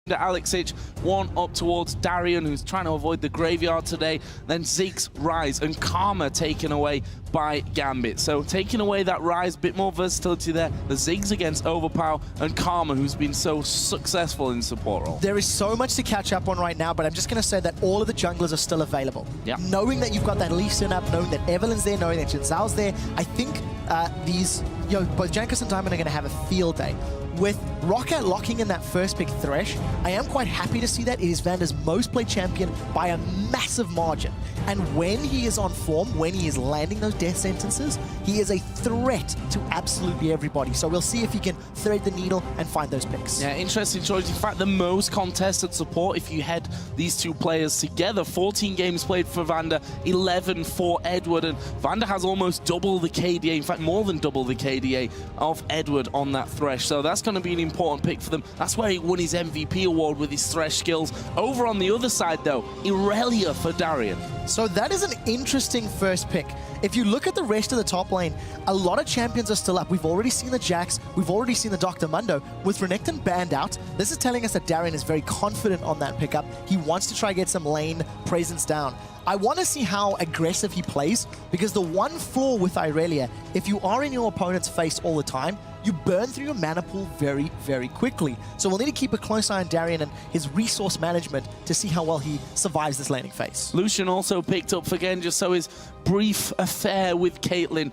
Alexic, one up towards Darian, who's trying to avoid the graveyard today. Then Zeke's Rise and Karma taken away by Gambit. So taking away that Rise, bit more versatility there. The Ziggs against Overpower and Karma, who's been so successful in support role. There is so much to catch up on right now, but I'm just going to say that all of the junglers are still available. Yeah. Knowing that you've got that Lee Sin up, knowing that Evelyn's there, knowing that Jinzhao's there, I think both Jankos and Diamond are going to have a field day. With ROCCAT locking in that first pick Thresh, I am quite happy to see that. It is Vander's most played champion by a massive margin. And when he is on form, when he is landing those death sentences, he is a threat to absolutely everybody. So we'll see if he can thread the needle and find those picks. Yeah, interesting choice. In fact, the most contested support if you had these two players together. 14 games played for Vander, 11 for Edward. And Vander has almost double the KDA, in fact, more than double the KDA of Edward on that Thresh. So that's going to be an important pick for them. That's where he won his MVP award with his Thresh skills. Over on the other side, though, Irelia for Darian. So that is an interesting first pick. If you look at the rest of the top lane, a lot of champions are still up. We've already seen the Jax, we've already seen the Dr. Mundo. With Renekton banned out, this is telling us that Darian is very confident on that pickup. He wants to try to get some lane presence down. I want to see how aggressive he plays, because the one flaw with Irelia, if you are in your opponent's face all the time, you burn through your mana pool very, very quickly. So we'll need to keep a close eye on Darian and his resource management to see how well he survives this laning phase. Lucian also picked up for Genja, so his brief affair with Caitlyn,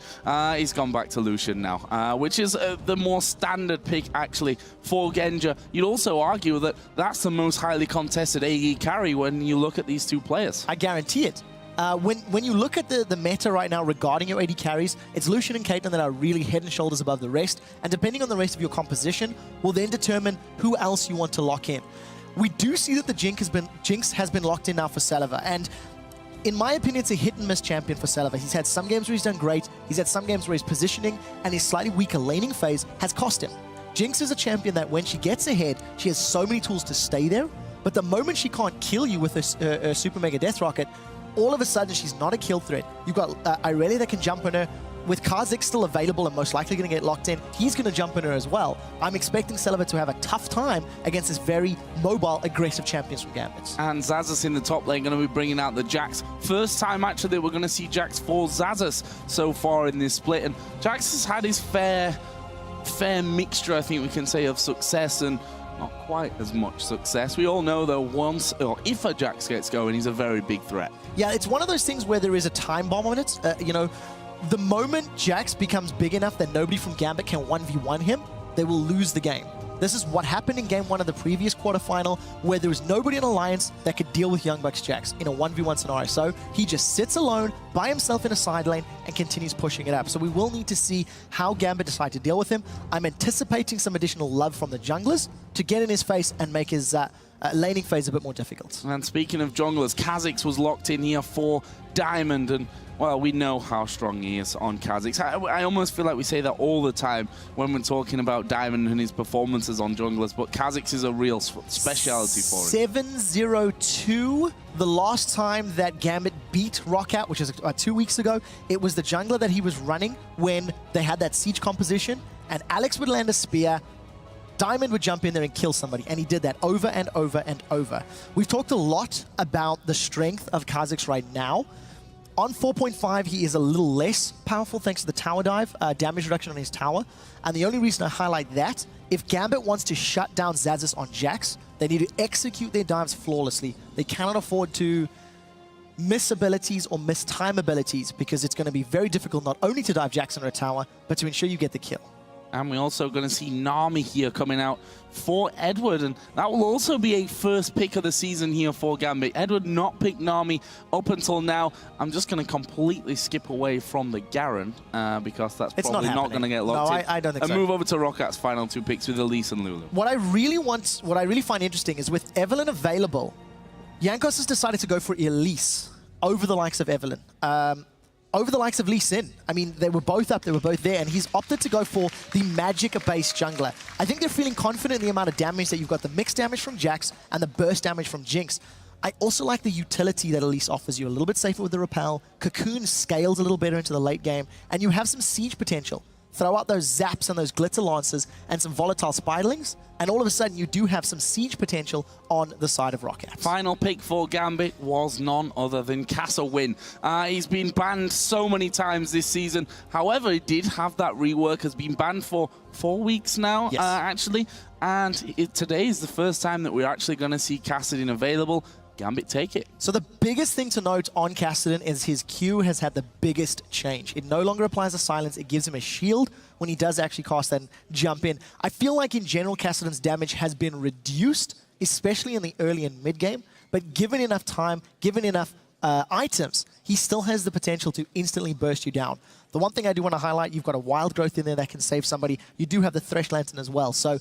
he's gone back to Lucian now, which is the more standard pick, actually, for Genja. You'd also argue that that's the most highly contested AE carry when you look at these two players. I guarantee it. When you look at the meta right now regarding your AD carries, it's Lucian and Caitlyn that are really head and shoulders above the rest, and depending on the rest of your composition, will then determine who else you want to lock in. We do see that the Jinx has been locked in now for Saliver, and in my opinion, it's a hit-and-miss champion for Saliver. He's had some games where he's done great, he's had some games where his positioning and his slightly weaker laning phase has cost him. Jinx is a champion that when she gets ahead, she has so many tools to stay there, but the moment she can't kill you with a Super Mega Death Rocket, all of a sudden, she's not a kill threat. You've got Irelia that can jump on her. With Kha'Zix still available and most likely going to get locked in, he's going to jump on her as well. I'm expecting Saliver to have a tough time against this very mobile, aggressive champions from Gambit. And Xaxus in the top lane going to be bringing out the Jax. First time, actually, that we're going to see Jax for Xaxus so far in this split. And Jax has had his fair mixture, I think we can say, of success and not quite as much success. We all know, though, once or if a Jax gets going, he's a very big threat. Yeah, it's one of those things where there is a time bomb on it. You know, the moment Jax becomes big enough that nobody from Gambit can 1v1 him, they will lose the game. This is what happened in game 1 of the previous quarterfinal, where there was nobody in Alliance that could deal with Young Bucks Jax in a 1v1 scenario. So he just sits alone by himself in a side lane and continues pushing it up. So we will need to see how Gambit decide to deal with him. I'm anticipating some additional love from the junglers to get in his face and make his laning phase a bit more difficult. And speaking of junglers, Kha'Zix was locked in here for Diamond, and well, we know how strong he is on Kha'Zix. I almost feel like we say that all the time when we're talking about Diamond and his performances on junglers, but Kha'Zix is a real speciality for him. 7-0-2, the last time that Gambit beat ROCCAT, which is 2 weeks ago, it was the jungler that he was running when they had that siege composition, and Alex would land a spear, Diamond would jump in there and kill somebody, and he did that over and over and over. We've talked a lot about the strength of Kha'Zix right now. On 4.5, he is a little less powerful thanks to the tower dive, damage reduction on his tower. And the only reason I highlight that, if Gambit wants to shut down Xaxus on Jax, they need to execute their dives flawlessly. They cannot afford to miss abilities or miss time abilities, because it's going to be very difficult not only to dive Jax under a tower, but to ensure you get the kill. And we're also going to see Nami here coming out for Edward, and that will also be a first pick of the season here for Gambit. Edward not picked Nami up until now. I'm just going to completely skip away from the Garen, because that's probably not going to get locked in. I don't think so. And move over to ROCCAT's final 2 picks with Elise and Lulu. What I really find interesting is with Evelyn available, Jankos has decided to go for Elise over the likes of Evelyn. Over the likes of Lee Sin. I mean, they were both up, they were both there, and he's opted to go for the magic-based jungler. I think they're feeling confident in the amount of damage that you've got, the mixed damage from Jax and the burst damage from Jinx. I also like the utility that Elise offers you, a little bit safer with the repel, Cocoon scales a little better into the late game, and you have some siege potential. throw out those zaps and those glitter lancers and some volatile spiderlings, and all of a sudden you do have some siege potential on the side of ROCCAT. Final pick for Gambit was none other than Castlewin. He's been banned so many times this season. However, he did have that rework, has been banned for 4 weeks now, yes. Actually. And today is the first time that we're actually going to see Cassidin available. Gambit take it. So the biggest thing to note on Cassidin is his Q has had the biggest change. It no longer applies a silence, it gives him a shield when he does actually cast that and jump in. I feel like in general Cassidin's damage has been reduced, especially in the early and mid game, but given enough time, given enough items, he still has the potential to instantly burst you down. The one thing I do want to highlight, you've got a Wild Growth in there that can save somebody. You do have the Thresh Lantern as well. So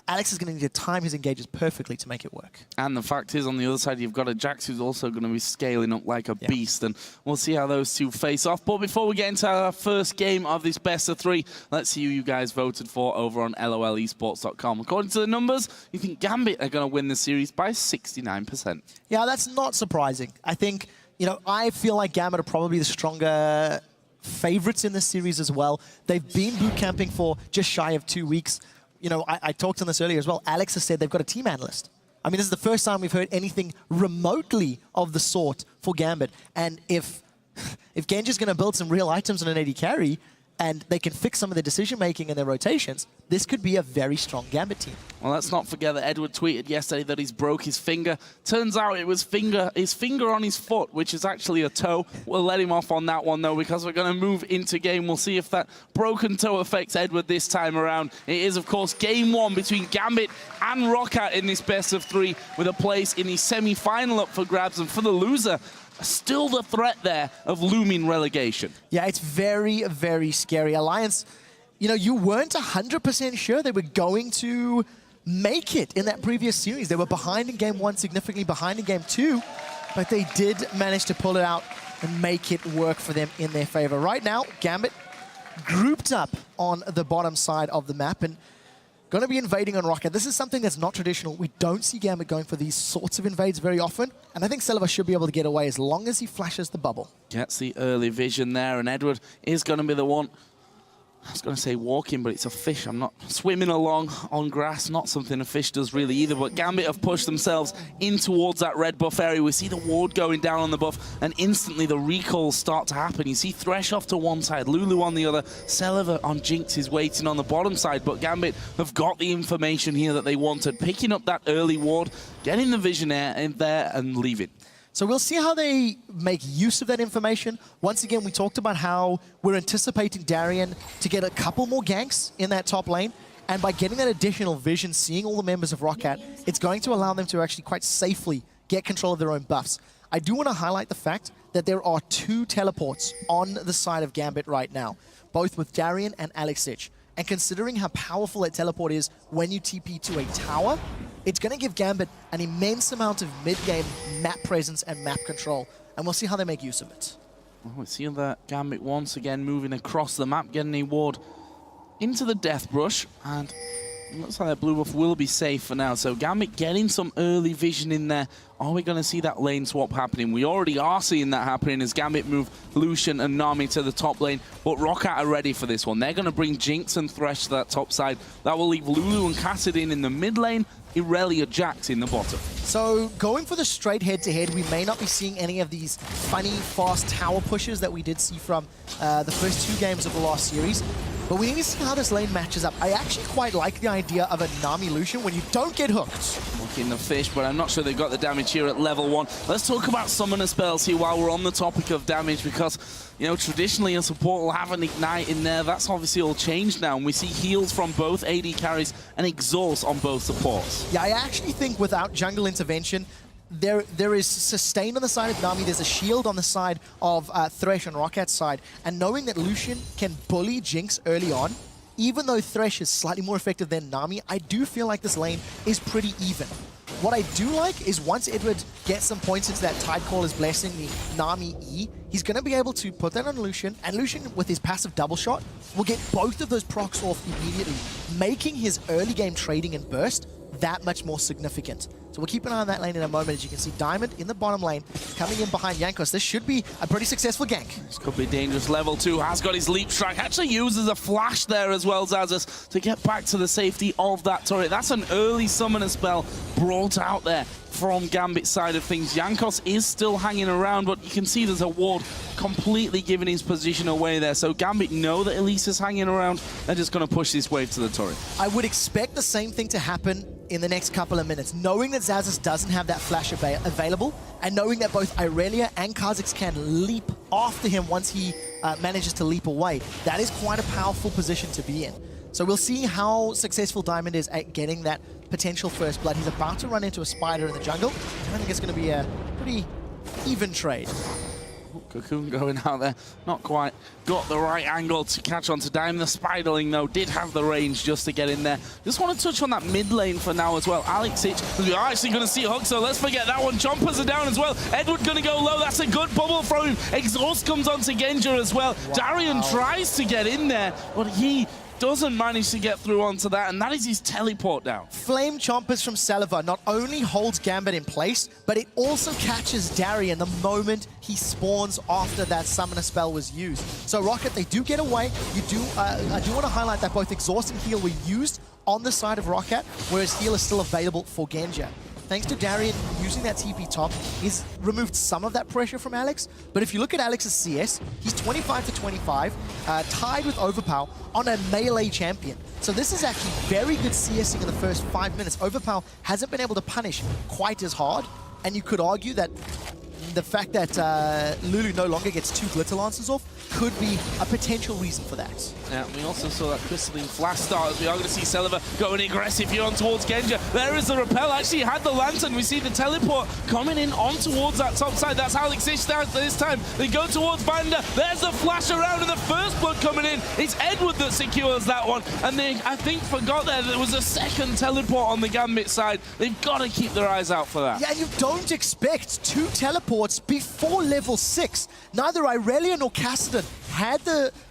Alex is going to need to time his engages perfectly to make it work. And the fact is, on the other side, you've got a Jax who's also going to be scaling up like a beast. And we'll see how those two face off. But before we get into our first game of this best of 3, let's see who you guys voted for over on lolesports.com. According to the numbers, you think Gambit are going to win the series by 69%. Yeah, that's not surprising. I think, you know, I feel like Gambit are probably the stronger favorites in this series as well. They've been boot camping for just shy of 2 weeks. You know, I talked on this earlier as well. Alex has said they've got a team analyst. I mean, this is the first time we've heard anything remotely of the sort for Gambit. And if Genji's going to build some real items on an AD carry, and they can fix some of their decision-making and their rotations, this could be a very strong Gambit team. Well, let's not forget that Edward tweeted yesterday that he's broke his finger. Turns out it was his finger on his foot, which is actually a toe. We'll let him off on that one, though, because we're going to move into game. We'll see if that broken toe affects Edward this time around. It is, of course, game 1 between Gambit and ROCCAT in this best of 3, with a place in the semi-final up for grabs. And for the loser, still the threat there of looming relegation. Yeah, it's very, very scary. Alliance, you know, you weren't 100% sure they were going to make it in that previous series. They were behind in game 1, significantly behind in game 2, but they did manage to pull it out and make it work for them in their favor. Right now, Gambit grouped up on the bottom side of the map and going to be invading on ROCCAT. This is something that's not traditional. We don't see Gambit going for these sorts of invades very often, and I think Celiva should be able to get away as long as he flashes the bubble. Gets the early vision there, and Edward is going to be the one. I was going to say walking, but it's a fish. I'm not swimming along on grass, not something a fish does really either. But Gambit have pushed themselves in towards that red buff area. We see the ward going down on the buff, and instantly the recalls start to happen. You see Thresh off to one side, Lulu on the other. Celiva on Jinx is waiting on the bottom side, but Gambit have got the information here that they wanted, picking up that early ward, getting the vision in there, and leaving. So we'll see how they make use of that information. Once again, we talked about how we're anticipating Darien to get a couple more ganks in that top lane. And by getting that additional vision, seeing all the members of ROCCAT, it's going to allow them to actually quite safely get control of their own buffs. I do want to highlight the fact that there are 2 teleports on the side of Gambit right now, both with Darien and Alexich. And considering how powerful that teleport is when you TP to a tower, it's going to give Gambit an immense amount of mid-game map presence and map control. And we'll see how they make use of it. Well, we see that Gambit once again moving across the map, getting a ward into the Death Brush. And it looks like that blue buff will be safe for now. So Gambit getting some early vision in there. Are we going to see that lane swap happening? We already are seeing that happening as Gambit move Lucian and Nami to the top lane. But ROCCAT are ready for this one. They're going to bring Jinx and Thresh to that top side. That will leave Lulu and Cassidin in the mid lane. Irelia Jax in the bottom. So going for the straight head-to-head, we may not be seeing any of these funny, fast tower pushes that we did see from the first 2 games of the last series. But we need to see how this lane matches up. I actually quite like the idea of a Nami Lucian when you don't get hooked. Looking the fish, but I'm not sure they've got the damage here at level 1. Let's talk about summoner spells here while we're on the topic of damage, because, you know, traditionally a support will have an ignite in there. That's obviously all changed now, and we see heals from both AD carries and exhaust on both supports. Yeah, I actually think without jungle intervention, there is sustain on the side of Nami, there's a shield on the side of Thresh on ROCCAT's side, and knowing that Lucian can bully Jinx early on, even though Thresh is slightly more effective than Nami, I do feel like this lane is pretty even. What I do like is once Edward gets some points into that Tidecaller's Blessing, the Nami E, he's going to be able to put that on Lucian, and Lucian, with his passive double shot, will get both of those procs off immediately, making his early game trading and burst that much more significant. So we'll keep an eye on that lane in a moment. As you can see, Diamond in the bottom lane, coming in behind Jankos. This should be a pretty successful gank. This could be dangerous. Level 2 has got his leap strike. Actually uses a flash there as well, Zazas, to get back to the safety of that turret. That's an early summoner spell brought out there from Gambit's side of things. Jankos is still hanging around, but you can see there's a ward completely giving his position away there. So Gambit know that Elise is hanging around. They're just going to push this wave to the turret. I would expect the same thing to happen in the next couple of minutes, knowing that Zazas doesn't have that flash available, and knowing that both Irelia and Kha'Zix can leap after him once he manages to leap away. That is quite a powerful position to be in. So we'll see how successful Diamond is at getting that potential first blood. He's about to run into a spider in the jungle. I think it's going to be a pretty even trade. Cocoon going out there, not quite got the right angle to catch onto Diamond. The Spiderling, though, did have the range just to get in there. Just want to touch on that mid lane for now as well. Alexic, we are actually going to see a hook, so let's forget that one. Chompers are down as well. Edward going to go low. That's a good bubble from him. Exhaust comes onto Genja as well. Wow. Darian tries to get in there, but he doesn't manage to get through onto that, and that is his teleport down. Flame Chompers from Saliva not only holds Gambit in place, but it also catches Darian the moment he spawns after that summoner spell was used. So ROCCAT, they do get away. I do want to highlight that both Exhaust and Heal were used on the side of ROCCAT, whereas Heal is still available for Genja. Thanks to Darian using that TP top, he's removed some of that pressure from Alex. But if you look at Alex's CS, he's 25 to 25, tied with Overpower on a melee champion. So this is actually very good CSing in the first 5 minutes. Overpower hasn't been able to punish quite as hard, and you could argue that the fact that Lulu no longer gets 2 Glitter Lancers off could be a potential reason for that. Yeah, we also saw that Crystalline Flash start as we are going to see Saliva going aggressive here on towards Genja. There is the repel. Actually, he had the lantern. We see the teleport coming in on towards that top side. That's Alex Ish this time. They go towards Vanda. There's the flash around and the first blood coming in. It's Edward that secures that one. And they, I think, forgot there was a second teleport on the Gambit side. They've got to keep their eyes out for that. Yeah, and you don't expect 2 teleports before level 6. Neither Irelia nor Kassadin had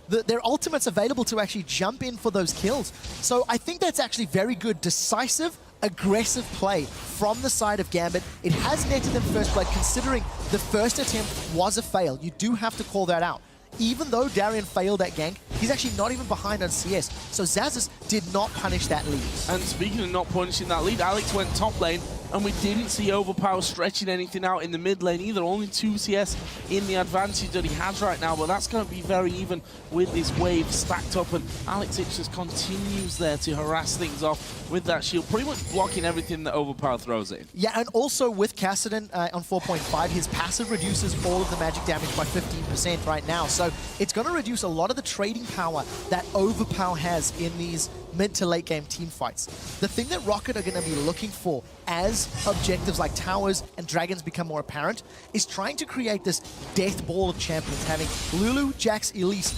their ultimates available to actually jump in for those kills. So I think that's actually very good, decisive, aggressive play from the side of Gambit. It has netted them first blood, considering the first attempt was a fail. You do have to call that out. Even though Darian failed that gank, he's actually not even behind on CS. So Zazas did not punish that lead. And speaking of not punishing that lead, Alex went top lane, and we didn't see Overpower stretching anything out in the mid lane either. Only 2 CS in the advantage that he has right now, but that's going to be very even with this wave stacked up, and Alex just continues there to harass things off with that shield, pretty much blocking everything that Overpower throws in. Yeah, and also with Kassadin on 4.5, his passive reduces all of the magic damage by 15% right now, so it's going to reduce a lot of the trading power that Overpower has in these mid to late game team fights. The thing that ROCCAT are going to be looking for as objectives like towers and dragons become more apparent is trying to create this death ball of champions, having Lulu, Jax, Elise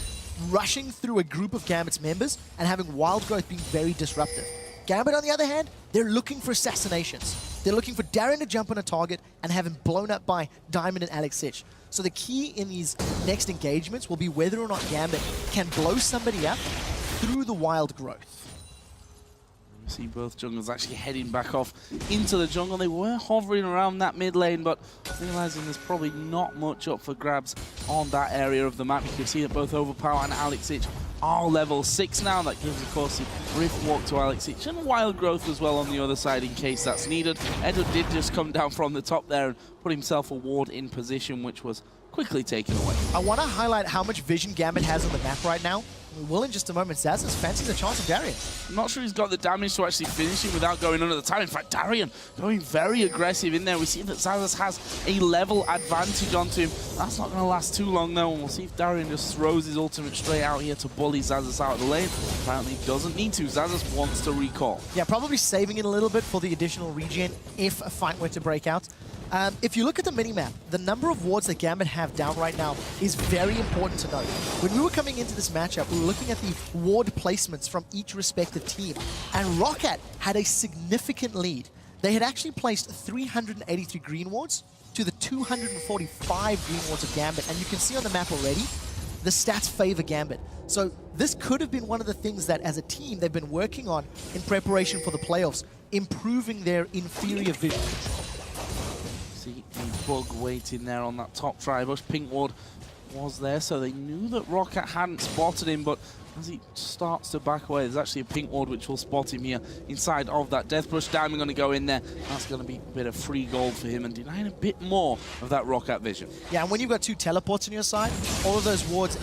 rushing through a group of Gambit's members and having Wild Growth being very disruptive. Gambit, on the other hand, they're looking for assassinations. They're looking for Darren to jump on a target and have him blown up by Diamond and Alex Sitch. So the key in these next engagements will be whether or not Gambit can blow somebody up through the Wild Growth. See both jungles actually heading back off into the jungle. They were hovering around that mid lane, but realizing there's probably not much up for grabs on that area of the map. You can see that both Overpower and Alex Itch are level 6 now. That gives, of course, the Rift Walk to Alex Itch and Wild Growth as well on the other side in case that's needed. Edward did just come down from the top there and put himself a ward in position, which was quickly taken away. I want to highlight how much vision Gambit has on the map right now. We will in just a moment. Zazas fancies a chance of Darian. I'm not sure he's got the damage to actually finish him without going under the time. In fact, Darian going very aggressive in there. We see that Zazas has a level advantage onto him. That's not going to last too long, though. And we'll see if Darian just throws his ultimate straight out here to bully Zazas out of the lane. Apparently doesn't need to. Zazas wants to recall. Yeah, probably saving it a little bit for the additional regen if a fight were to break out. If you look at the minimap, the number of wards that Gambit have down right now is very important to note. When we were coming into this matchup, we were looking at the ward placements from each respective team, and ROCCAT had a significant lead. They had actually placed 383 green wards to the 245 green wards of Gambit, and you can see on the map already, the stats favor Gambit. So this could have been one of the things that as a team they've been working on in preparation for the playoffs. improving their inferior vision. See a bug waiting there on that top tri-bush. Pink ward was there, so they knew that ROCCAT hadn't spotted him, but as he starts to back away, there's actually a pink ward which will spot him here inside of that death bush. Diamond going to go in there. That's going to be a bit of free gold for him and denying a bit more of that ROCCAT vision. Yeah, and when you've got 2 teleports on your side, all of those wards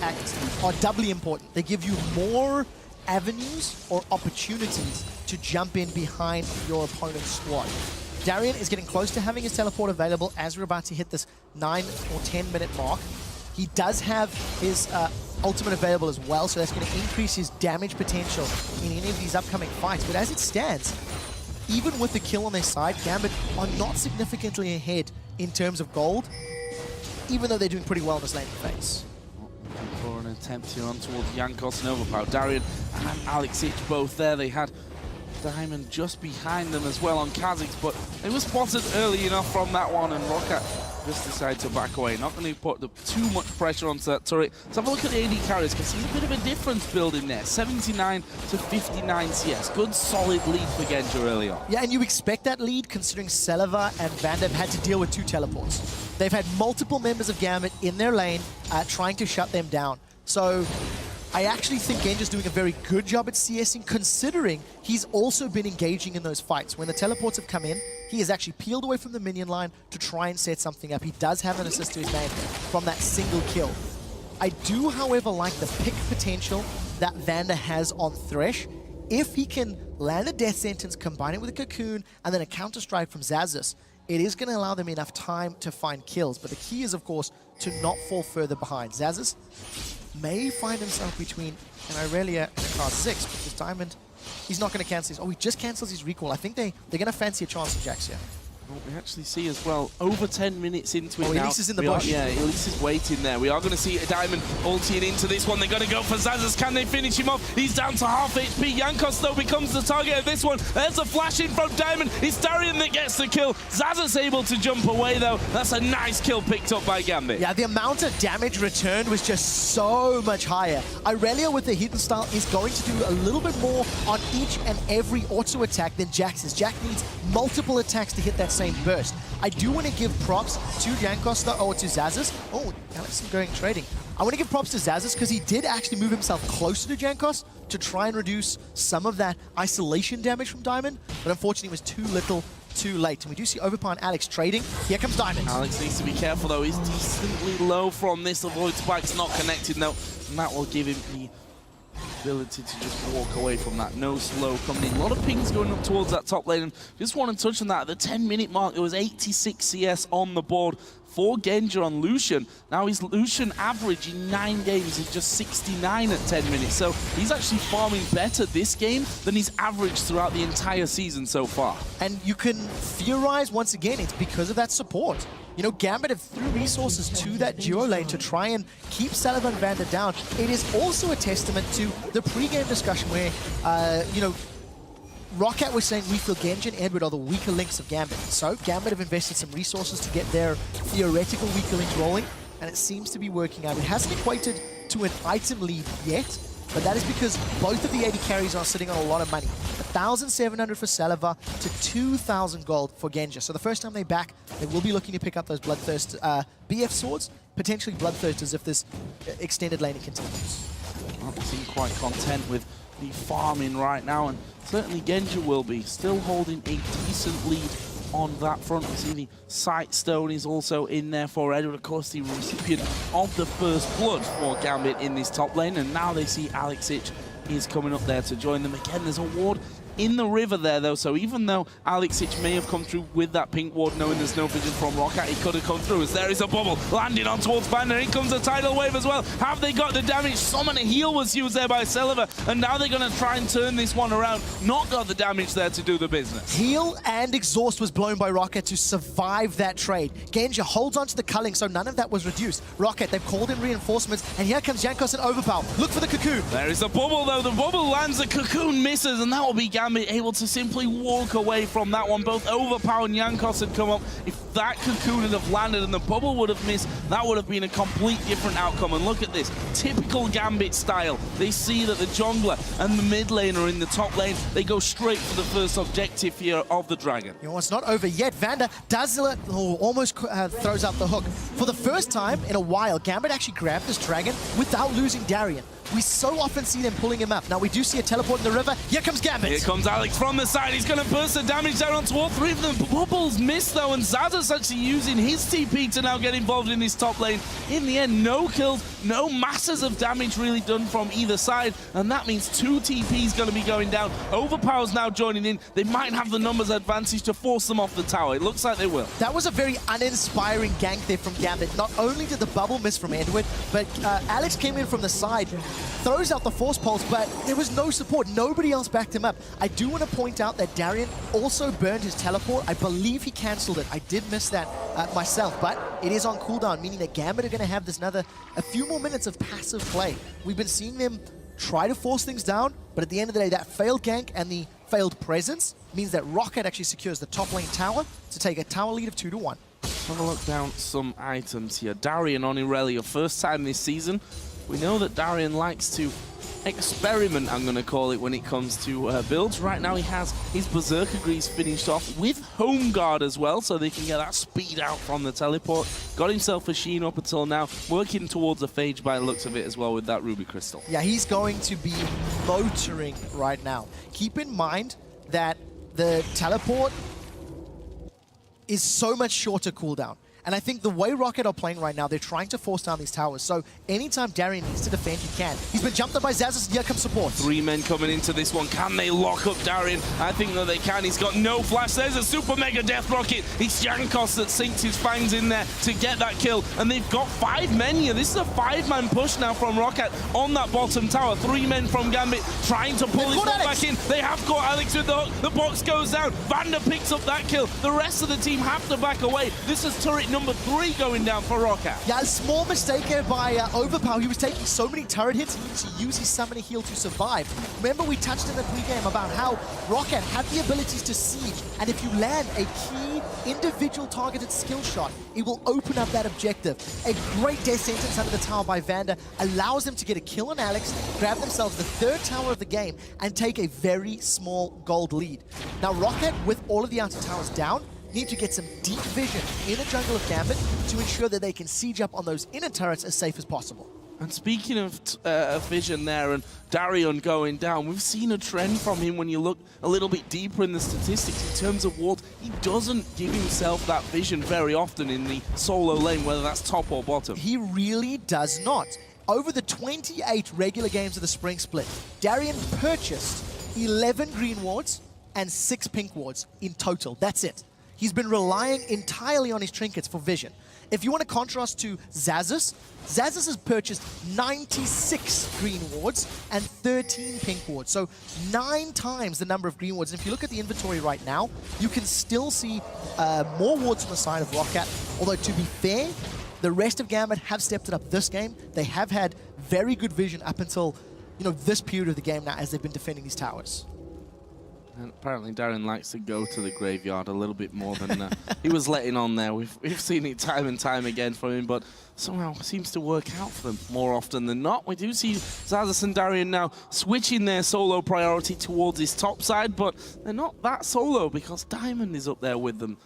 are doubly important. They give you more avenues or opportunities to jump in behind your opponent's squad. Darian is getting close to having his teleport available as we're about to hit this 9 or 10 minute mark. He does have his ultimate available as well, so that's going to increase his damage potential in any of these upcoming fights. But as it stands, even with the kill on their side, Gambit are not significantly ahead in terms of gold, even though they're doing pretty well in this laning phase. For an attempt here on towards Jankos and Overpower. Darian and Alex Ich both there. They had Diamond just behind them as well on Kha'Zix, but they were spotted early enough from that one, and ROCCAT just decided to back away. Not going to put too much pressure onto that turret. Let's have a look at the AD carries, because there's a bit of a difference building there. 79 to 59 CS. Good solid lead for Genja early on. Yeah, and you expect that lead considering Selva and Vander have had to deal with 2 teleports. They've had multiple members of Gambit in their lane trying to shut them down. So I actually think Genja's doing a very good job at CSing, considering he's also been engaging in those fights. When the teleports have come in, he has actually peeled away from the minion line to try and set something up. He does have an assist to his name from that single kill. I do, however, like the pick potential that Vander has on Thresh. If he can land a death sentence, combine it with a cocoon, and then a counter-strike from Xaxus, it is going to allow them enough time to find kills. But the key is, of course, to not fall further behind. Xaxus may find himself between an Irelia and a Kha'Zix, because Diamond, he's not going to cancel his... Oh, he just cancels his recall. I think they're going to fancy a chance of Jax here. Well, we actually see as well, over 10 minutes into it now. Elise is in the bush. Yeah, Elise is waiting there. We are going to see a Diamond ulting into this one. They're going to go for Xaxus. Can they finish him off? He's down to half HP. Jankos, though, becomes the target of this one. There's a flash in from Diamond. It's Darian that gets the kill. Xaxus able to jump away, though. That's a nice kill picked up by Gambit. Yeah, the amount of damage returned was just so much higher. Irelia with the hidden style is going to do a little bit more on each and every auto attack than Jax is. Jax needs multiple attacks to hit that same burst. I do want to give props to Jankos, though, or to Xaxus. Oh, Alex is going trading. I want to give props to Xaxus because he did actually move himself closer to Jankos to try and reduce some of that isolation damage from Diamond, but unfortunately it was too little, too late. And we do see Overpower and Alex trading. Here comes Diamond. Alex needs to be careful, though. He's decently low from this. Avoid spikes not connected, though. And that will give him the ability to just walk away from that. No slow coming in. A lot of pings going up towards that top lane. And just want to touch on that. At the 10-minute mark, it was 86 CS on the board for Genja on Lucian. Now his Lucian average in 9 games is just 69 at 10 minutes. So he's actually farming better this game than his average throughout the entire season so far. And you can theorize, once again, it's because of that support. You know, Gambit have threw resources to that duo lane to try and keep Sullivan Vander down. It is also a testament to the pre-game discussion where, you know, ROCCAT was saying we feel Genja and Edward are the weaker links of Gambit. So Gambit have invested some resources to get their theoretical weaker links rolling, and it seems to be working out. It hasn't equated to an item lead yet, but that is because both of the AD carries are sitting on a lot of money. 1,700 for Saliva to 2,000 gold for Genja. So the first time they back, they will be looking to pick up those Bloodthirst BF swords, potentially Bloodthirsters if this extended laning continues. Well, they seem quite content with the farming right now, and certainly Genja will be. Still holding a decent lead on that front. We see the Sight Stone is also in there for Edward, of course, the recipient of the first blood for Gambit in this top lane, and now they see Alex Ich is coming up there to join them again. There's a ward in the river there, though, so even though Alex Ich may have come through with that pink ward, knowing there's no vision from ROCCAT, he could have come through, as there is a bubble landing on towards Banner. In comes a tidal wave as well. Have they got the damage? Summon a heal was used there by Selva, and now they're going to try and turn this one around. Not got the damage there to do the business. Heal and exhaust was blown by ROCCAT to survive that trade. Genja holds onto the culling, so none of that was reduced. ROCCAT, they've called in reinforcements, and here comes Jankos and Overpower. Look for the cocoon. There is a bubble, though. The bubble lands, the cocoon misses, and that will be Gambit Gambit able to simply walk away from that one. Both Overpower and Jankos had come up. If that cocoon had have landed and the bubble would have missed, that would have been a complete different outcome. And look at this, typical Gambit style. They see that the jungler and the mid lane are in the top lane. They go straight for the first objective here of the Dragon. You know, it's not over yet. Vander does almost throws out the hook. For the first time in a while, Gambit actually grabbed this Dragon without losing Darien. We so often see them pulling him up. Now we do see a teleport in the river. Here comes Gambit. Here comes Alex from the side. He's going to burst the damage down onto all three of them. Bubbles missed though, and Zazas actually using his TP to now get involved in this top lane. In the end, no kills, no masses of damage really done from either side, and that means 2 TPs going to be going down. Overpower's now joining in. They might have the numbers advantage to force them off the tower. It looks like they will. That was a very uninspiring gank there from Gambit. Not only did the bubble miss from Edward, but Alex came in from the side, throws out the force pulse, but there was no support. Nobody else backed him up. I do want to point out that Darien also burned his teleport. I believe he cancelled it. I did miss that myself, but it is on cooldown, meaning that Gambit are going to have this a few more minutes of passive play. We've been seeing them try to force things down, but at the end of the day, that failed gank and the failed presence means that ROCCAT actually secures the top lane tower to take a tower lead of 2-1. Have a look down some items here. Darien on Irelia, first time this season. We know that Darien likes to experiment, I'm going to call it, when it comes to builds. Right now he has his Berserker Grease finished off with Home Guard as well, so they can get that speed out from the teleport. Got himself a Sheen up until now, working towards a Phage by the looks of it as well with that Ruby Crystal. Yeah, he's going to be motoring right now. Keep in mind that the teleport is so much shorter cooldown. And I think the way ROCCAT are playing right now, they're trying to force down these towers. So anytime Darien needs to defend, he can. He's been jumped up by Zazas. Here comes support. 3 men coming into this one. Can they lock up Darien? I think that they can. He's got no flash. There's a super mega death rocket. It's Jankos that sinks his fangs in there to get that kill. And they've got 5 men here. This is a 5-man push now from ROCCAT on that bottom tower. 3 men from Gambit trying to pull his back in. They have got Alex with the hook. The box goes down. Vander picks up that kill. The rest of the team have to back away. This is turret number 3 going down for ROCCAT. Yeah, a small mistake here by Overpower. He was taking so many turret hits, he needs to use his summoning heal to survive. Remember, we touched in the pregame about how ROCCAT had the abilities to siege, and if you land a key individual targeted skill shot, it will open up that objective. A great death sentence under the tower by Vander allows them to get a kill on Alex, grab themselves the 3rd tower of the game, and take a very small gold lead. Now, ROCCAT, with all of the outer towers down, need to get some deep vision in the jungle of Gambit to ensure that they can siege up on those inner turrets as safe as possible. And speaking of vision there and Darien going down, we've seen a trend from him when you look a little bit deeper in the statistics in terms of wards. He doesn't give himself that vision very often in the solo lane, whether that's top or bottom. He really does not. Over the 28 regular games of the Spring Split, Darien purchased 11 green wards and 6 pink wards in total. That's it. He's been relying entirely on his trinkets for vision. If you want to contrast to Zazas, Zazas has purchased 96 green wards and 13 pink wards. So 9 times the number of green wards. And if you look at the inventory right now, you can still see more wards on the side of ROCCAT. Although to be fair, the rest of Gambit have stepped it up this game. They have had very good vision up until, you know, this period of the game now as they've been defending these towers. And apparently Darien likes to go to the graveyard a little bit more than he was letting on there. We've seen it time and time again from him, but somehow seems to work out for them more often than not. We do see Zazas and Darien now switching their solo priority towards his top side, but they're not that solo because Diamond is up there with them.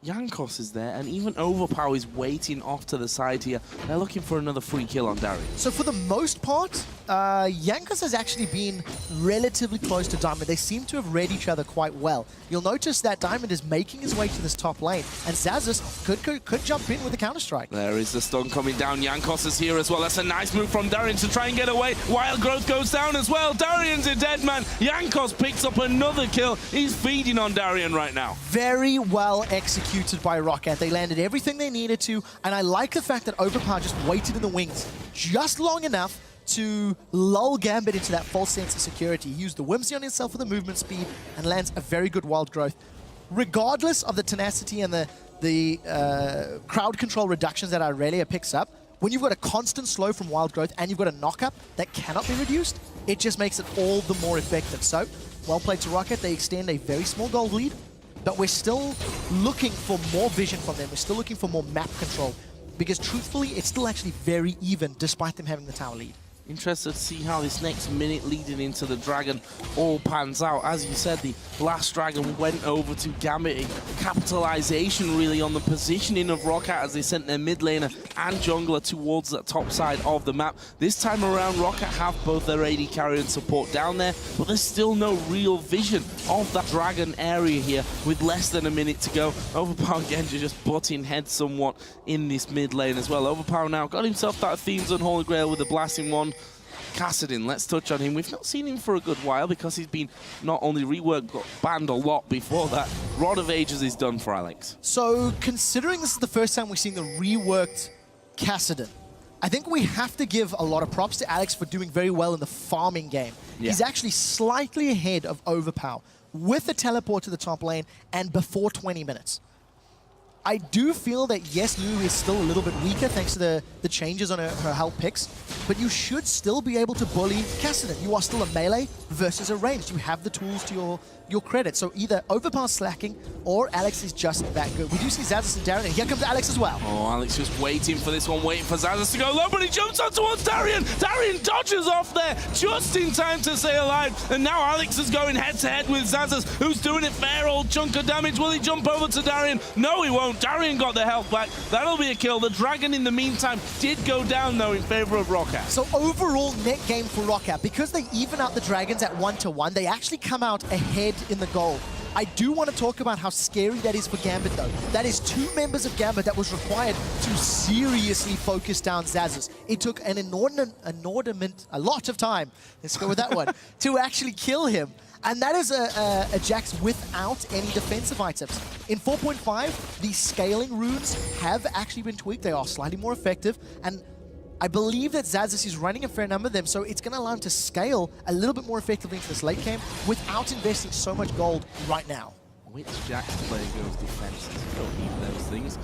Jankos is there, and even Overpower is waiting off to the side here. They're looking for another free kill on Darien. So for the most part, Jankos has actually been relatively close to Diamond. They seem to have read each other quite well. You'll notice that Diamond is making his way to this top lane, and Zazas could jump in with a counter-strike. There is the stun coming down. Jankos is here as well. That's a nice move from Darien to try and get away. Wild Growth goes down as well. Darien's a dead man. Jankos picks up another kill. He's feeding on Darien right now. Very well executed by ROCCAT. They landed everything they needed to, and I like the fact that Overpower just waited in the wings just long enough to lull Gambit into that false sense of security. He used the Whimsy on himself for the movement speed and lands a very good Wild Growth. Regardless of the tenacity and the crowd control reductions that Aurelia picks up, when you've got a constant slow from Wild Growth and you've got a knock-up that cannot be reduced, it just makes it all the more effective. So Well played to ROCCAT. They extend a very small gold lead, but we're still looking for more vision from them. We're still looking for more map control, because truthfully, it's still actually very even despite them having the tower lead. Interested to see how this next minute leading into the Dragon all pans out. As you said, the last Dragon went over to Gambit. A capitalization really on the positioning of ROCCAT as they sent their mid laner and jungler towards the top side of the map. This time around, ROCCAT have both their AD carry and support down there, but there's still no real vision of that Dragon area here with less than a minute to go. Overpower Genja just butting heads somewhat in this mid lane as well. Overpower now got himself that Athene's Unholy Grail with a blasting one. Kassadin, let's touch on him. We've not seen him for a good while because he's been not only reworked but banned a lot before that. Rod of Ages is done for Alex. So considering this is the first time we've seen the reworked Kassadin, I think we have to give a lot of props to Alex for doing very well in the farming game. Yeah. He's actually slightly ahead of Overpower with the teleport to the top lane and before 20 minutes. I do feel that, yes, Lulu is still a little bit weaker thanks to the changes on her health picks, but you should still be able to bully Kassadin. You are still a melee versus a ranged. You have the tools to your credit. So either Overpower slacking or Alex is just that good. We do see Xaxus and Darien, and here comes Alex as well. Oh, Alex just waiting for this one, waiting for Xaxus to go low, but he jumps on towards Darien. Darien dodges off there just in time to stay alive, and now Alex is going head-to-head with Xaxus, who's doing a fair old chunk of damage. Will he jump over to Darien? No, he won't. Darien got the health back. That'll be a kill. The Dragon, in the meantime, did go down, though, in favor of ROCCAT. So overall net game for ROCCAT, because they even out the Dragons at 1-to-1, they actually come out ahead in the goal. I do want to talk about how scary that is for Gambit, though. That is 2 members of Gambit that was required to seriously focus down Xaxus. It took a lot of time, let's go with that one, to actually kill him. And that is a Jax without any defensive items. In 4.5, the scaling runes have actually been tweaked. They are slightly more effective. And I believe that Xaxus is running a fair number of them, so it's going to allow him to scale a little bit more effectively into this late game without investing so much gold right now. Which Jax player goes defenses? You don't need those things.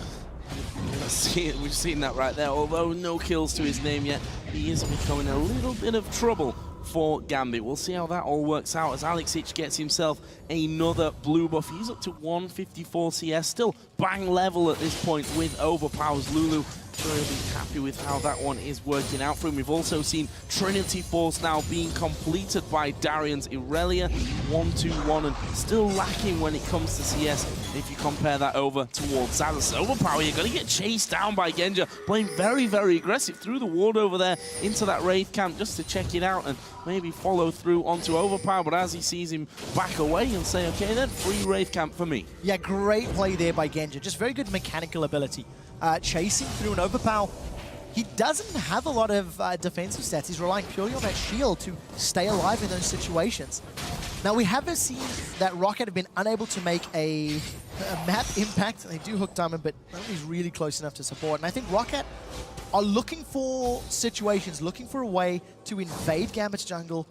We've seen that right there. Although no kills to his name yet, he is becoming a little bit of trouble for Gambit. We'll see how that all works out as Alex Ich gets himself another blue buff. He's up to 154 CS, still bang level at this point with Overpower's Lulu. Sure he'll be happy with how that one is working out for him. We've also seen Trinity Force now being completed by Darian's Irelia, 1-2-1, and still lacking when it comes to CS if you compare that over towards Xaxus. Overpower, you're going to get chased down by Genja, playing very, very aggressive through the ward over there into that Wraith camp just to check it out and maybe follow through onto Overpower, but as he sees him back away, he'll say, okay then, free Wraith camp for me. Yeah, great play there by Genja. Just very good mechanical ability. Chasing through an Overpower. He doesn't have a lot of defensive stats. He's relying purely on that shield to stay alive in those situations. Now, we haven't seen that ROCCAT have been unable to make a map impact. They do hook Diamond, but nobody's really close enough to support. And I think ROCCAT are looking for situations, looking for a way to invade Gambit's jungle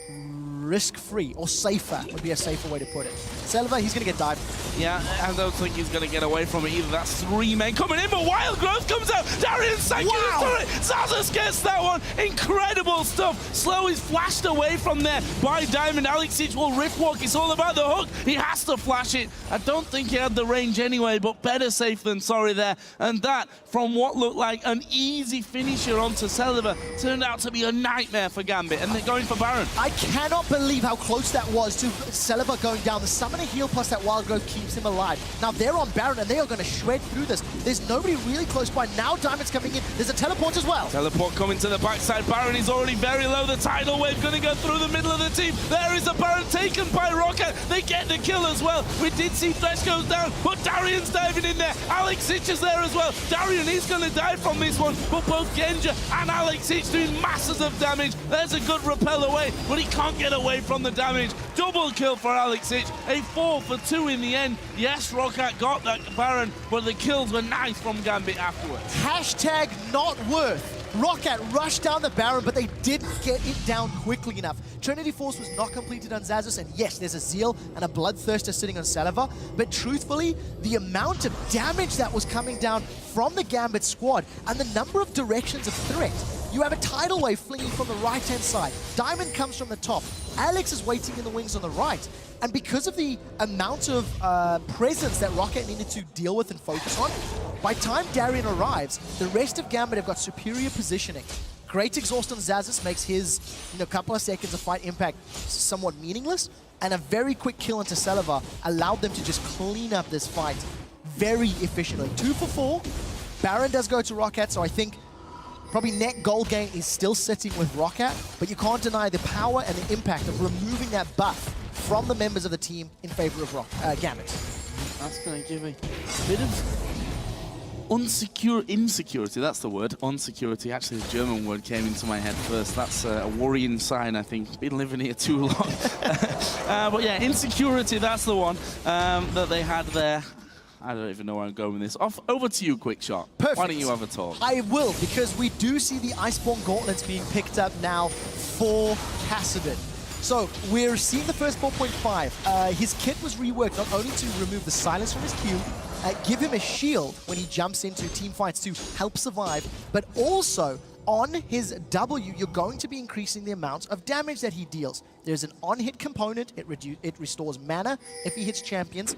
risk-free, or safer would be a safer way to put it. Selva, he's going to get dived. Yeah, I don't think he's going to get away from it either. That's 3 men coming in, but Wild Growth comes out. Darian sank into it. Xaxus gets that one. Incredible stuff. Slow is flashed away from there by Diamond. Alex Ich will rift walk. It's all about the hook. He has to flash it. I don't think he had the range anyway, but better safe than sorry there. And that, from what looked like an easy finisher onto Selva, turned out to be a nightmare for Gambit, and they're going for Baron. I cannot believe how close that was to Selva going down. The summoner heal plus that Wild Growth keeps him alive. Now they're on Baron and they are going to shred through this. There's nobody really close by. Now Diamond's coming in. There's a teleport as well. Teleport coming to the backside. Baron is already very low. The tidal wave going to go through the middle of the team. There is a Baron taken by ROCCAT. They get the kill as well. We did see Thresh goes down, but Darian's diving in there. Alex Ich is there as well. Darian is going to die from this one, but both Genja and Alex Ich doing masses of damage. There's a good repel away, but he can't get away from the damage. Double kill for Alex Ich. A 4 for 2 in the end. Yes, ROCCAT got that Baron, but the kills were nice from Gambit afterwards. Hashtag not worth. ROCCAT rushed down the Baron, but they didn't get it down quickly enough. Trinity Force was not completed on Xaxus, and yes, there's a Zeal and a Bloodthirster sitting on Selva, but truthfully, the amount of damage that was coming down from the Gambit squad and the number of directions of threat. You have a tidal wave flinging from the right-hand side. Diamond comes from the top. Alex is waiting in the wings on the right. And because of the amount of presence that ROCCAT needed to deal with and focus on, by time Darian arrives, the rest of Gambit have got superior positioning. Great exhaust on Xaxis makes his couple of seconds of fight impact somewhat meaningless, and a very quick kill into Saliva allowed them to just clean up this fight very efficiently. 2 for 4. Baron does go to ROCCAT, so I think probably net gold gain is still sitting with ROCCAT, but you can't deny the power and the impact of removing that buff from the members of the team in favor of Gambit. That's going to give a bit of insecurity, that's the word, unsecurity. Actually, the German word came into my head first. That's a worrying sign, I think. Been living here too long. But yeah, insecurity, that's the one that they had there. I don't even know where I'm going with this. Over to you, Quick Shot. Perfect. Why don't you have a talk? I will, because we do see the Iceborne Gauntlets being picked up now for Kassadin. So we're seeing the first 4.5. His kit was reworked not only to remove the silence from his Q, give him a shield when he jumps into team fights to help survive, but also on his W, you're going to be increasing the amount of damage that he deals. There's an on-hit component, it restores mana if he hits champions,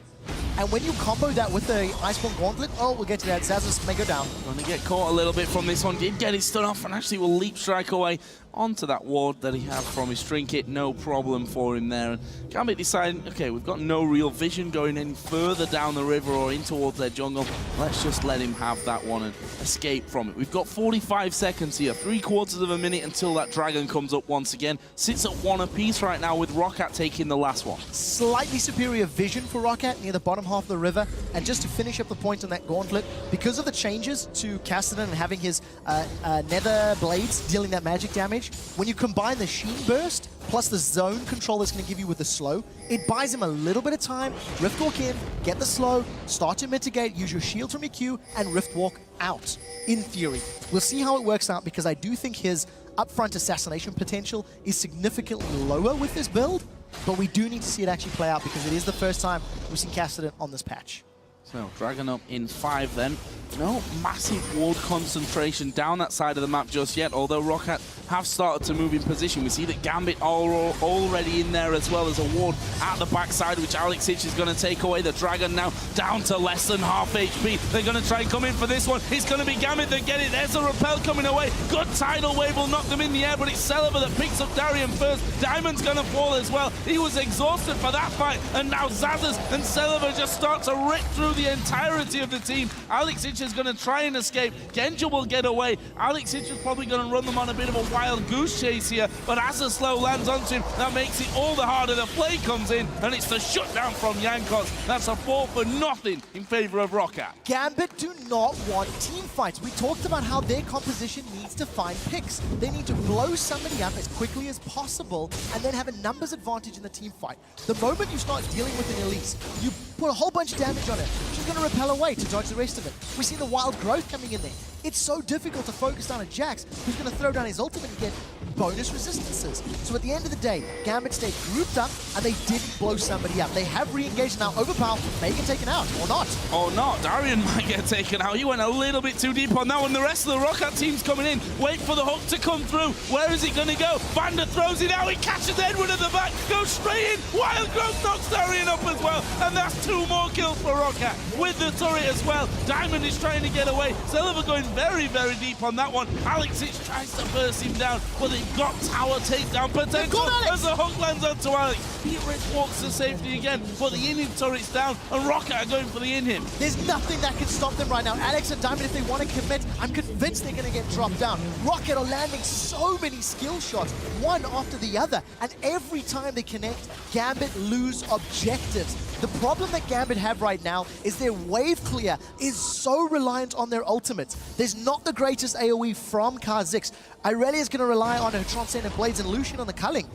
and when you combo that with the Iceborne Gauntlet, oh, we'll get to that, Xaxis may go down. Going to get caught a little bit from this one, did get his stun off, and actually will leap strike away onto that ward that he had from his trinket. No problem for him there. And Gambit deciding, okay, we've got no real vision going any further down the river or in towards their jungle. Let's just let him have that one and escape from it. We've got 45 seconds here, 3/4 of a minute until that dragon comes up once again. Sits at 1 apiece right now with ROCCAT taking the last one. Slightly superior vision for ROCCAT near the bottom half of the river. And just to finish up the point on that gauntlet, because of the changes to Kassadin and having his nether blades dealing that magic damage, when you combine the Sheen Burst plus the zone control that's going to give you with the slow, it buys him a little bit of time. Rift Walk in, get the slow, start to mitigate, use your shield from your Q, and Rift Walk out, in theory. We'll see how it works out, because I do think his upfront assassination potential is significantly lower with this build, but we do need to see it actually play out, because it is the first time we've seen Kassadin on this patch. So, Dragon up in 5 then. No massive ward concentration down that side of the map just yet, although ROCCAT have started to move in position. We see that Gambit are already in there as well as a ward at the backside, which Alex Hitch is going to take away. The Dragon now down to less than half HP. They're going to try and come in for this one. It's going to be Gambit that get it. There's a repel coming away. Good tidal wave will knock them in the air, but it's Saliva that picks up Darian first. Diamond's going to fall as well. He was exhausted for that fight, and now Xaxis and Saliva just start to rip through the entirety of the team. Alex Hitch is going to try and escape. Genja will get away. Alex Hitch is probably going to run them on a bit of a wild goose chase here, but as the slow lands onto him, that makes it all the harder. The play comes in, and it's the shutdown from Jankos. That's a 4-for-0 in favor of ROCCAT. Gambit do not want team fights. We talked about how their composition needs to find picks. They need to blow somebody up as quickly as possible and then have a numbers advantage in the team fight. The moment you start dealing with an Elise, you put a whole bunch of damage on it. She's going to repel away to dodge the rest of it. We see the wild growth coming in there. It's so difficult to focus down on Jax, who's going to throw down his ultimate and get bonus resistances. So at the end of the day, Gambit stayed grouped up, and they didn't blow somebody up. They have re-engaged now. Overpower may get taken out, or not. Or not. Darian might get taken out. He went a little bit too deep on that one. The rest of the ROCCAT team's coming in. Wait for the hook to come through. Where is it going to go? Vander throws it out. He catches Edward at the back. Goes straight in. Wild growth knocks Darian up as well. And that's 2 more kills for ROCCAT with the turret as well. Diamond is trying to get away. Saliva going very, very deep on that one. Alex Hitch tries to burst him down, but they've got tower takedown potential as the hook lands onto Alex. He walks to safety again, but the in-him turret's down, and ROCCAT are going for the in-him. There's nothing that can stop them right now. Alex and Diamond, if they want to commit, I'm convinced they're going to get dropped down. ROCCAT are landing so many skill shots, one after the other, and every time they connect, Gambit lose objectives. The problem that Gambit have right now is their wave clear is so reliant on their ultimates. There's not the greatest AoE from Kha'Zix. Irelia is going to rely on her Transcendent Blades and Lucian on the culling.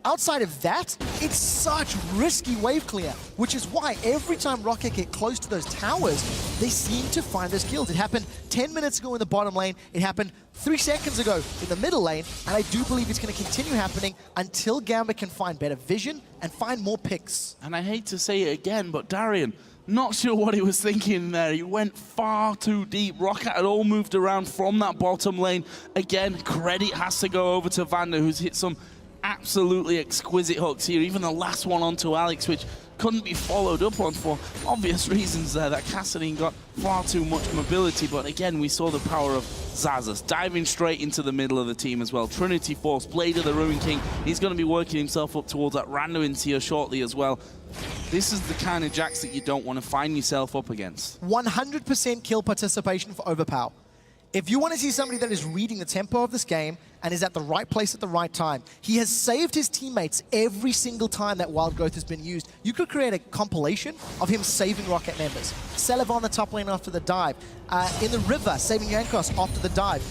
Outside of that, it's such risky wave clear, which is why every time ROCCAT get close to those towers, they seem to find those kills. It happened 10 minutes ago in the bottom lane. It happened 3 seconds ago in the middle lane, and I do believe it's going to continue happening until Gambit can find better vision and find more picks. And I hate to say it again, but Darian, Not sure what he was thinking there. He went far too deep. ROCCAT had all moved around from that bottom lane. Again, credit has to go over to Vander, who's hit some absolutely exquisite hooks here. Even the last one onto Alex, which couldn't be followed up on for obvious reasons there. That Kassadin got far too much mobility, but again, we saw the power of Xaxus diving straight into the middle of the team as well. Trinity Force, Blade of the Ruin King. He's going to be working himself up towards that Randuin's here shortly as well. This is the kind of Jax that you don't want to find yourself up against. 100% kill participation for Overpower. If you want to see somebody that is reading the tempo of this game and is at the right place at the right time, he has saved his teammates every single time that Wild Growth has been used. You could create a compilation of him saving ROCCAT members. Celev on the top lane after the dive. In the river, saving Yankos after the dive.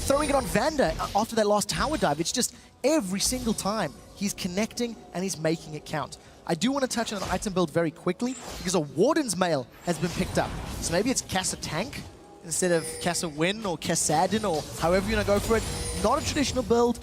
Throwing it on Vander after that last tower dive. It's just every single time he's connecting and he's making it count. I do want to touch on an item build very quickly because a Warden's Mail has been picked up. So maybe it's Kassa Tank instead of Kassa Win or Kassadin or however you're going to go for it. Not a traditional build.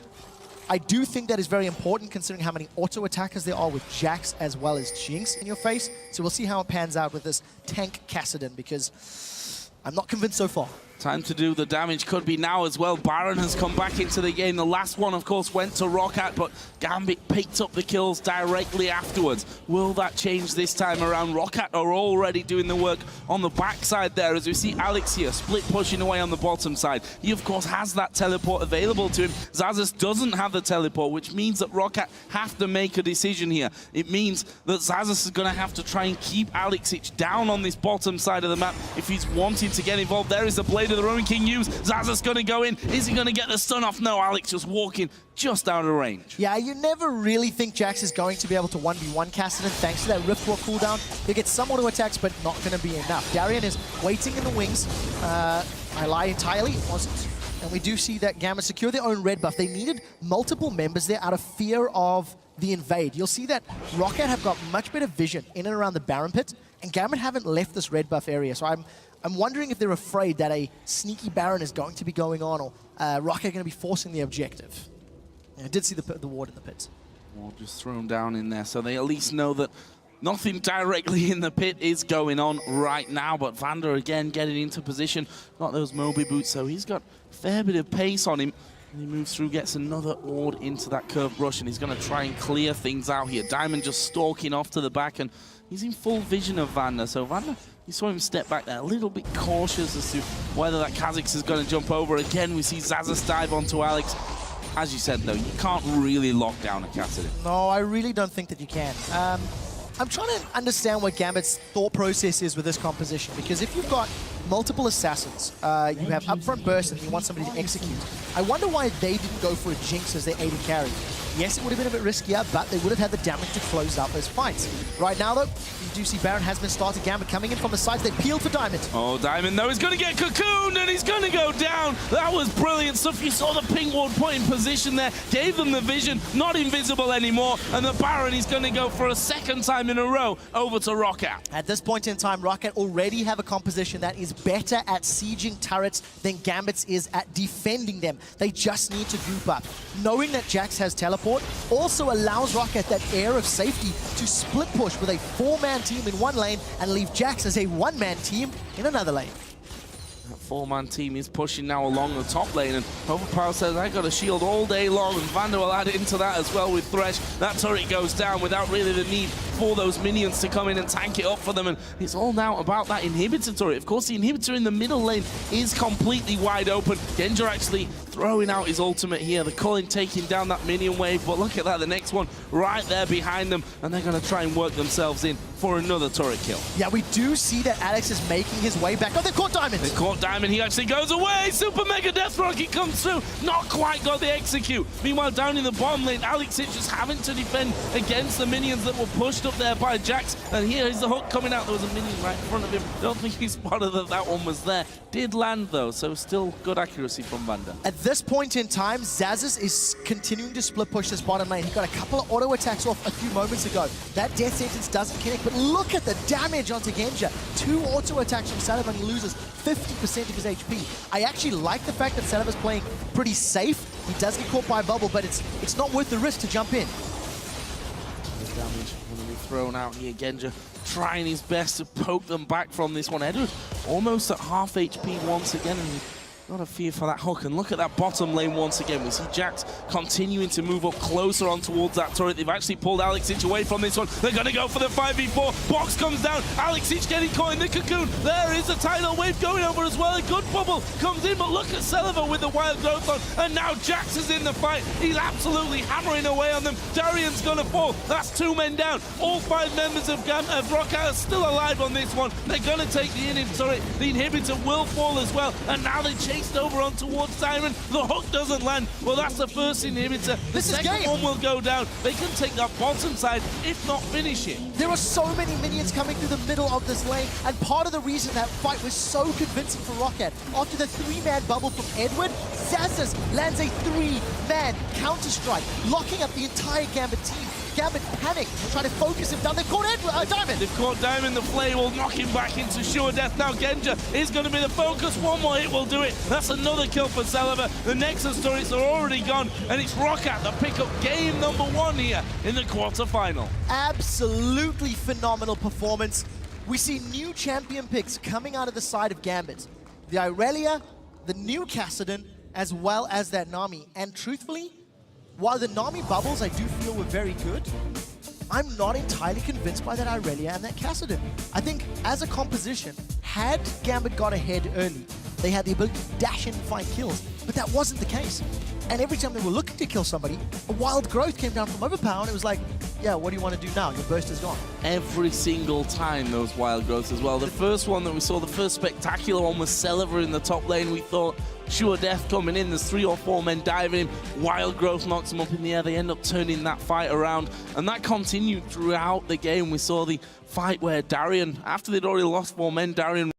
I do think that is very important considering how many auto attackers there are with Jax as well as Jinx in your face. So we'll see how it pans out with this tank Kassadin because I'm not convinced so far. Time to do the damage, could be now as well. Baron has come back into the game. The last one, of course, went to ROCCAT, but Gambit picked up the kills directly afterwards. Will that change this time around? ROCCAT are already doing the work on the backside there as we see Alex here, split pushing away on the bottom side. He, of course, has that teleport available to him. Xaxus doesn't have the teleport, which means that ROCCAT have to make a decision here. It means that Xaxus is going to have to try and keep Alexic down on this bottom side of the map if he's wanting to get involved. There is the Blade of the Ruin King use. Xaxus going to go in. Is he going to get the stun off? No, Alex just walking just out of range. Yeah, you never really think Jax is going to be able to 1v1 Kassadin thanks to that Rift War cooldown. He'll get some auto attacks, but not going to be enough. Darian is waiting in the wings. I lie entirely. It wasn't. And we do see that Gambit secure their own red buff. They needed multiple members there out of fear of the invade. You'll see that ROCCAT have got much better vision in and around the Baron pit, and Gambit haven't left this red buff area. So I'm wondering if they're afraid that a sneaky Baron is going to be going on, or ROCCAT are going to be forcing the objective. Yeah, I did see the ward in the pit. Ward just thrown down in there, so they at least know that nothing directly in the pit is going on right now. But Vander again getting into position. Got those Moby boots, so he's got a fair bit of pace on him. And he moves through, gets another ward into that curved rush, and he's going to try and clear things out here. Diamond just stalking off to the back, and he's in full vision of Vander. So Vander, you saw him step back there, a little bit cautious as to whether that Kha'Zix is going to jump over. Again, we see Xaxus dive onto Alex. As you said, though, you can't really lock down a Kassadin. No, I really don't think that you can. I'm trying to understand what Gambit's thought process is with this composition, because if you've got multiple assassins, you have upfront burst and you want somebody to execute. I wonder why they didn't go for a Jinx as their AD carry. Yes, it would have been a bit riskier, but they would have had the damage to close out those fights. Right now, though, you do see Baron has been started. Gambit coming in from the sides. They peel for Diamond. Oh, Diamond, though, he's going to get cocooned, and he's going to go down. That was brilliant stuff. You saw the ping ward put in position there, gave them the vision, not invisible anymore, and the Baron is going to go for a second time in a row over to ROCCAT. At this point in time, ROCCAT already have a composition that is better at sieging turrets than Gambit's is at defending them. They just need to group up. Knowing that Jax has teleport also allows ROCCAT that air of safety to split push with a 4-man team in one lane and leave Jax as a 1-man team in another lane. That 4-man team is pushing now along the top lane, and Overpower says, I got a shield all day long, and Vander will add into that as well with Thresh. That turret goes down without really the need for those minions to come in and tank it up for them, and it's all now about that inhibitor turret. Of course, the inhibitor in the middle lane is completely wide open. Genja actually throwing out his ultimate here. The Cullen taking down that minion wave, but look at that, the next one right there behind them, and they're going to try and work themselves in for another turret kill. Yeah, we do see that Alex is making his way back. Oh, they've caught Diamond! They caught Diamond, he actually goes away! Super Mega Death Rocket comes through, not quite got the execute. Meanwhile, down in the bottom lane, Alex is just having to defend against the minions that were pushed up there by Jax, and here is the hook coming out. There was a minion right in front of him. Don't think he spotted that one was there. Did land though, so still good accuracy from Vander. At this point in time, Xaxus is continuing to split push this bottom lane. He got a couple of auto attacks off a few moments ago. That death sentence doesn't connect, but look at the damage onto Genja. 2 auto attacks from Celev and he loses 50% of his HP. I actually like the fact that Celev is playing pretty safe. He does get caught by a bubble, but it's not worth the risk to jump in. Damage on the thrown out here. Genja trying his best to poke them back from this one. Edward almost at half HP once again, and not a fear for that hook. And look at that bottom lane once again. We see Jax continuing to move up closer on towards that turret. They've actually pulled Alexic away from this one. They're going to go for the 5v4. Box comes down. Alexic getting caught in the cocoon. There is a tidal wave going over as well. A good bubble comes in, but look at Celiva with the wild growth on. And now Jax is in the fight. He's absolutely hammering away on them. Darian's going to fall. That's 2 men down. All 5 members of ROCCAT are still alive on this one. They're going to take the inhib turret. The inhibitor will fall as well. And now they chased over on towards Siren. The hook doesn't land. Well, that's the first inhibitor. The second one will go down. They can take that bottom side, if not finish it. There are so many minions coming through the middle of this lane, and part of the reason that fight was so convincing for ROCCAT, after the 3-man bubble from Edward, Xaxus lands a 3-man counter-strike, locking up the entire Gambit team. Gambit panic, trying to focus him down. They've caught Diamond. They've caught Diamond. The flay will knock him back into sure death. Now Genja is going to be the focus. One more hit will do it. That's another kill for Celiva. The Nexus turrets are already gone, and it's ROCCAT that pick up game number 1 here in the quarterfinal. Absolutely phenomenal performance. We see new champion picks coming out of the side of Gambit. The Irelia, the new Kassadin, as well as that Nami. And truthfully, while the Nami bubbles I do feel were very good, I'm not entirely convinced by that Irelia and that Kassadin. I think as a composition, had Gambit got ahead early, they had the ability to dash in and find kills, but that wasn't the case. And every time they were looking to kill somebody, a wild growth came down from overpower, and it was like, yeah, what do you want to do now? Your burst is gone. Every single time those wild growths as well. The first one that we saw, the first spectacular one, was Celiva in the top lane. We thought, sure death coming in. There's 3 or 4 men diving him. Wild growth knocks him up in the air. They end up turning that fight around. And that continued throughout the game. We saw the fight where Darian, after they'd already lost 4 men, Darian